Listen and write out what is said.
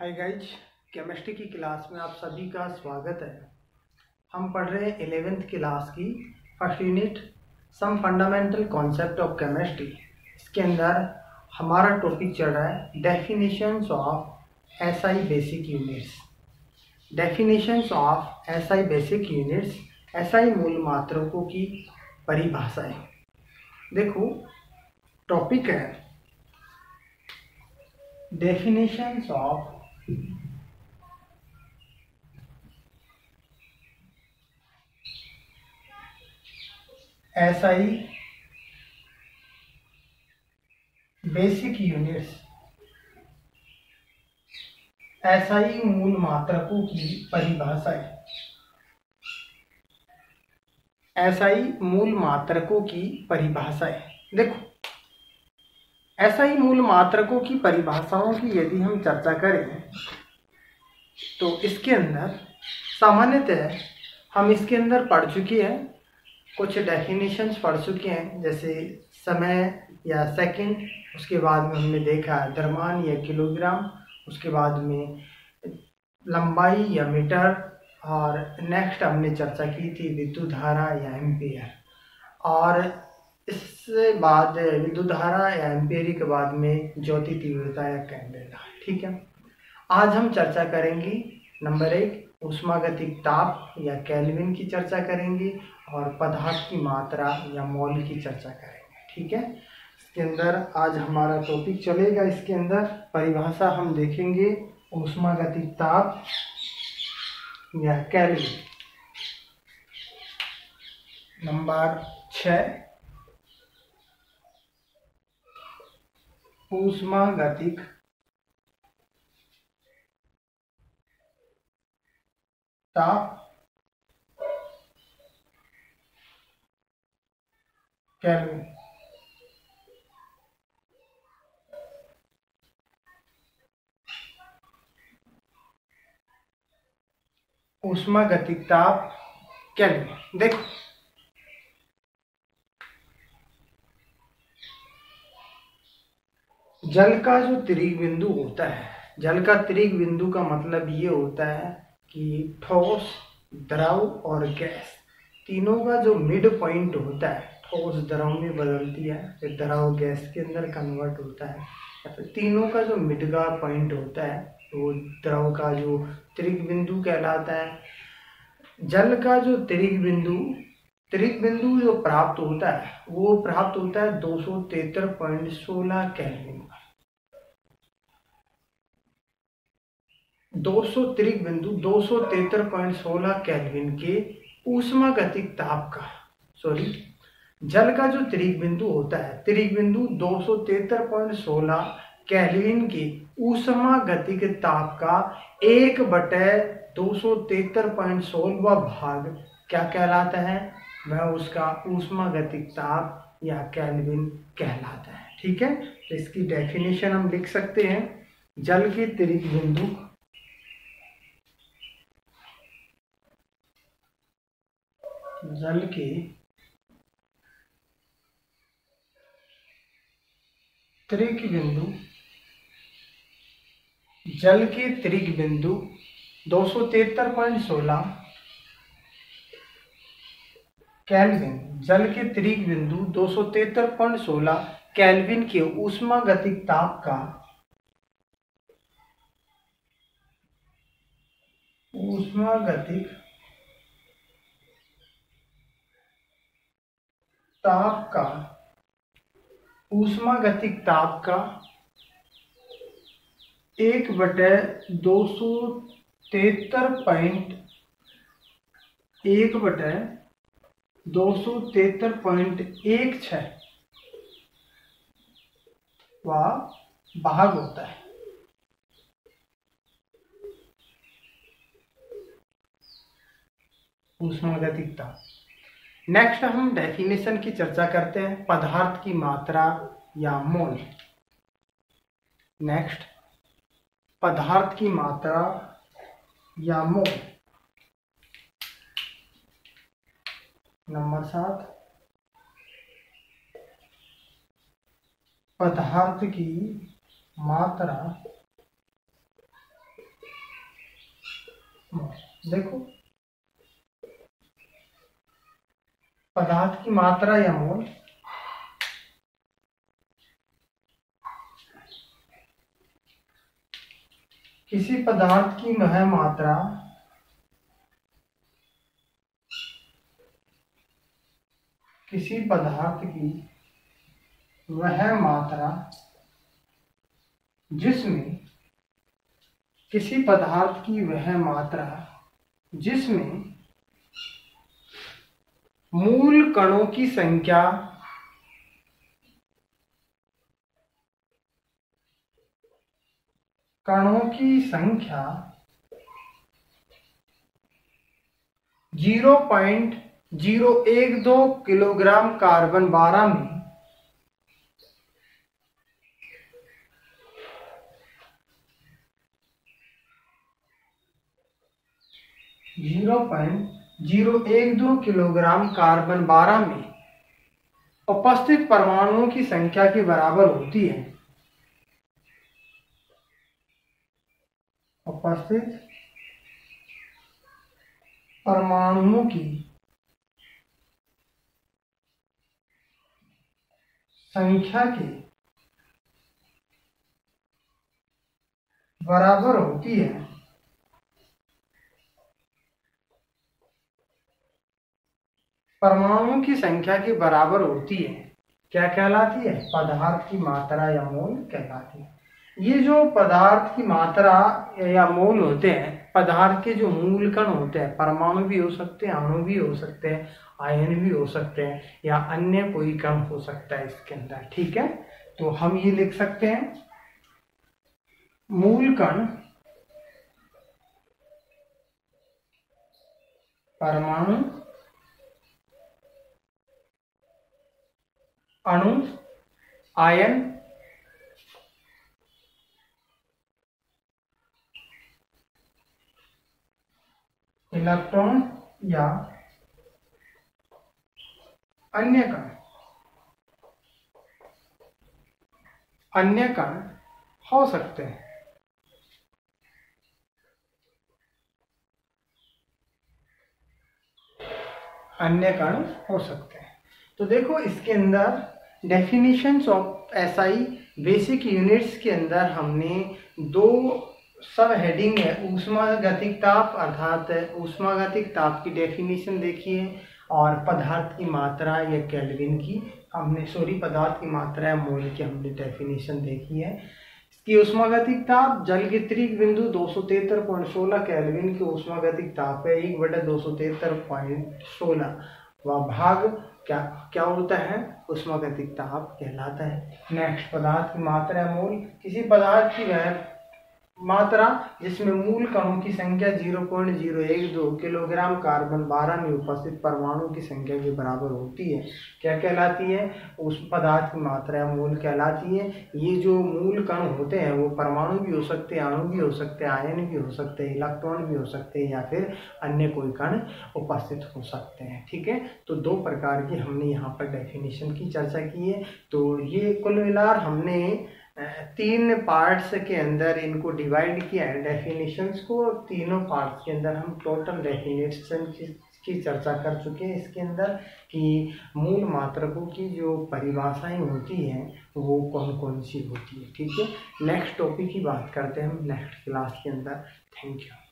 Hi guys, chemistry की class में आप सभी का स्वागत है। हम पढ़ रहे हैं 11th क्लास की first unit some fundamental concept of chemistry. इसके अंदर हमारा टॉपिक चल रहा है definitions of SI basic units. Definitions of SI basic units, SI मूल मात्रकों की परिभाषाएं। देखो, टॉपिक है definitions of SI basic units, SI मूल मात्रकों की परिभाषा है। एसआई मूल मात्रकों की परिभाषा है। देखो, एसआई मूल मात्रकों की परिभाषाओं की यदि हम चर्चा करें तो इसके अंदर सामान्यतः हम इसके अंदर पढ़ चुके हैं, कुछ डेफिनेशंस पढ़ चुके हैं, जैसे समय या सेकंड, उसके बाद में हमने देखा द्रव्यमान या किलोग्राम, उसके बाद में लंबाई या मीटर, और नेक्स्ट हमने चर्चा की थी विद्युत धारा या एम्पियर, और इससे बाद विद्युत धारा या एम्पियर के बाद में ज्योति तीव्रता या कैंडेला। ठीक है, आज हम चर्चा करेंगे नंबर 1 ऊष्मागतिक ताप या केल्विन की चर्चा करेंगे, और पदार्थ की मात्रा या मोल की चर्चा करेंगे। ठीक है, इसके अंदर आज हमारा टॉपिक चलेगा। इसके अंदर परिभाषा हम देखेंगे ऊष्मागतिक ताप या केल्विन। नंबर 6 ऊष्मागतिक ताप केल्विन। ऊष्मागतिक ताप केल्विन। देखो, जल का जो त्रिक बिंदु होता है, जल का त्रिक बिंदु का मतलब ये होता है कि ठोस, द्रव और गैस तीनों का जो मिड पॉइंट होता है, ठोस द्रव में बदलती है, फिर द्रव गैस के अंदर कन्वर्ट होता है, या फिर तीनों का जो मिड का पॉइंट होता है वो द्रव का जो त्रिक बिंदु कहलाता है। जल का जो त्रिक बिंदु जो प्राप्त होता है वो प्राप्त होता है 273.16 केल्विन। 273.16 केल्विन के ऊष्मागतिक ताप का, जल का जो त्रिक बिंदु होता है, त्रिक बिंदु 273.16 केल्विन के ऊष्मागतिक ताप का 1/273.16वां भाग क्या कहलाता है? वह उसका ऊष्मागतिक ताप या केल्विन कहलाता है। ठीक है, तो इसकी डेफिनेशन हम लिख सकते हैं। जल के त्रिक बिंदु जल के त्रिक बिंदु 273.16 केल्विन, जल के त्रिक बिंदु 273.16 केल्विन के ऊष्मागतिक ताप का ऊष्मागतिक ताप का 1/273.16 वह भाग होता है। ऊष्मागतिक ताप। नेक्स्ट हम डेफिनेशन की चर्चा करते हैं, पदार्थ की मात्रा या मोल। नेक्स्ट, पदार्थ की मात्रा या मोल। नंबर 7 पदार्थ की मात्रा मोल। देखो पदार्थ की मात्रा या मोल किसी पदार्थ की वह मात्रा किसी पदार्थ की वह मात्रा जिसमें किसी पदार्थ की वह मात्रा जिसमें मूल कणों की संख्या कणों की संख्या 0.012 किलोग्राम कार्बन 12 में 0.012 किलोग्राम कार्बन 12 में उपस्थित परमाणुओं की संख्या के बराबर होती है। उपस्थित परमाणुओं की संख्या के बराबर होती है। परमाणुओं की संख्या के बराबर होती है क्या कहलाती है? पदार्थ की मात्रा या मोल कहलाती है। ये जो पदार्थ की मात्रा या मोल होते हैं, पदार्थ के जो मूल कण होते हैं, परमाणु भी हो सकते हैं, अणु भी हो सकते हैं, आयन भी हो सकते हैं, या अन्य कोई कण हो सकता है इसके अंदर। ठीक है, तो हम ये लिख सकते हैं मूल कण परमाणु अणु आयन इलेक्ट्रॉन या अन्य कण हो सकते हैं। अन्य कण हो सकते हैं। तो देखो इसके अंदर definitions of SI basic units के अंदर हमने दो सब हेडिंग है। ऊष्मागतिक ताप अर्थात ऊष्मागतिक ताप की डेफिनेशन देखी है, और पदार्थ की मात्रा या केल्विन की हमने पदार्थ की मात्रा या मोल की हमने डेफिनेशन देखी है। इसकी ऊष्मागतिक ताप जल के त्रिक बिंदु 273.16 केल्विन की ऊष्मागतिक ताप है 1/273.16 व भाग क्या होता है? ऊष्मागतिक ताप कहलाता है। नेक्स्ट, पदार्थ की मात्रा मोल किसी पदार्थ की वह मात्रा जिसमें मूल कणों की संख्या 0.012 किलोग्राम कार्बन 12 में उपस्थित परमाणु की संख्या के बराबर होती है क्या कहलाती है? उस पदार्थ की मात्रा मोल कहलाती है। ये जो मूल कण होते हैं वो परमाणु भी हो सकते हैं, अणु भी हो सकते हैं, आयन भी हो सकते हैं, इलेक्ट्रॉन भी हो सकते हैं, या फिर अन्य कोई कण उपस्थित हो सकते हैं। ठीक है, तो दो प्रकार की हमने यहाँ पर डेफिनेशन की चर्चा की है। तो ये कुल मिलाकर हमने 3 पार्ट्स के अंदर इनको डिवाइड किया है डेफिनेशंस को। तीनों पार्ट्स के अंदर हम टोटल डेफिनेशन की चर्चा कर चुके हैं इसके अंदर कि मूल मात्रकों की जो परिभाषाएं होती हैं वो कौन कौन सी होती है। ठीक है, नेक्स्ट टॉपिक की बात करते हैं हम नेक्स्ट क्लास के अंदर। Thank you.